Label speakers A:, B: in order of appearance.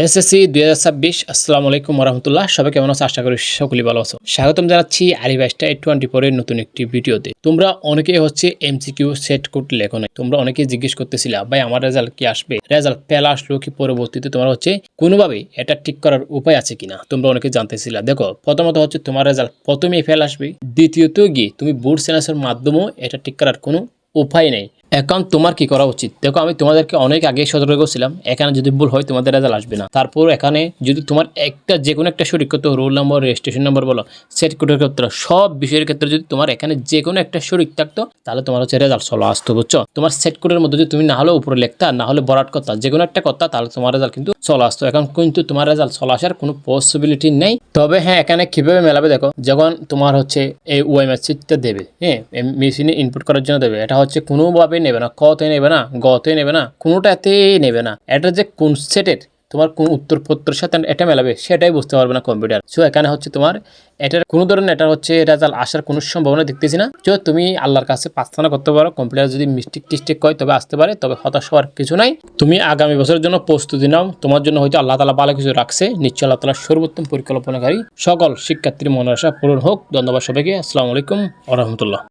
A: SSC 2026 আসসালামু আলাইকুম ওরহামতুল্লাহ। সবাই কেমন আছো? আশা করি সকলেই ভালো আছো। স্বাগতম জানাচ্ছি আরিভাইস্টা 824 এর নতুন একটি ভিডিওতে। তোমরা অনেকেই এমসিকিউ সেট কোড লেখো না। তোমরা অনেকেই জিজ্ঞেস করতেছিলা, ভাই আমার রেজাল্ট কি আসবে, রেজাল্ট ফেল আসলো কি পরবর্তীতে তোমার কোনোভাবে এটা ঠিক করার উপায় আছে কিনা তোমরা অনেকে জানতেছিলা। দেখো, প্রথমত তোমার রেজাল্ট প্রথমেই ফেল আসবে, দ্বিতীয়ত গিয়ে তুমি বোর্ড সেন্সাসের মাধ্যমেও এটা ঠিক করার কোনো উপায় নেই। এখন তোমার কি করা উচিত? দেখো, আমি তোমাদেরকে অনেক আগে সতর্ক করছিলাম, এখানে যদি ভুল হয় তোমাদের রেজাল্ট আসবে না। তারপর এখানে যদি তোমার একটা যে কোনো একটা সঠিক করতে, রোল নাম্বার, রেজিস্ট্রেশন নাম্বার বলো, সেট কোডের ক্ষেত্রে, সব বিষয়ের ক্ষেত্রে যদি তোমার এখানে যে কোনো একটা সঠিক থাকতো, তাহলে তোমার রেজাল্ট চলে আসতো। বুঝছো? তোমার সেট কোডের মধ্যে যদি তুমি না হলে উপরে লিখতা, না হলে বরাট করতা, যে কোনো একটা করতা, তাহলে তোমার রেজাল্ট কিন্তু চলে আসতো। এখন কিন্তু তোমার রেজাল্ট চলে আসার কোনো পসিবিলিটি নেই। তবে হ্যাঁ, এখানে কিভাবে মেলাবে দেখো, যখন তোমার এই ওএমএস সিটটা দেবে, হ্যাঁ, মেশিনে ইনপুট করার জন্য দেবে, এটা কোনোভাবে নেবে না, কতে নেবে না, গতে নেবে না, কোনোটাতেই নেবে না। এটা যে কোন সেটের তোমার কোন উত্তরপত্রের সাথে এটা মেলাবে সেটাই বুঝতে পারবে না কম্পিউটার। সো এখানে তোমার এটার কোনো ধরনের রেজাল্ট আসার কোনো সম্ভাবনা দেখতেছি না। তো তুমি আল্লাহর কাছে প্রার্থনা করতে পারো, কম্পিউটার যদি মিস্টেক টিস্টেক হয় তবে আসতে পারে, তবে হতাশ হওয়ার কিছু নাই। তুমি আগামী বছরের জন্য প্রস্তুতি নাও। তোমার জন্য আল্লাহ তাআলা ভালো কিছু রাখছে, নিশ্চয় আল্লাহ তাআলা সর্বোত্তম পরিকল্পনাকারী। সকল শিক্ষার্থীর মনের আশা পূরণ হোক। ধন্যবাদ সবাইকে। আসসালামু আলাইকুম ওয়া রাহমাতুল্লাহ।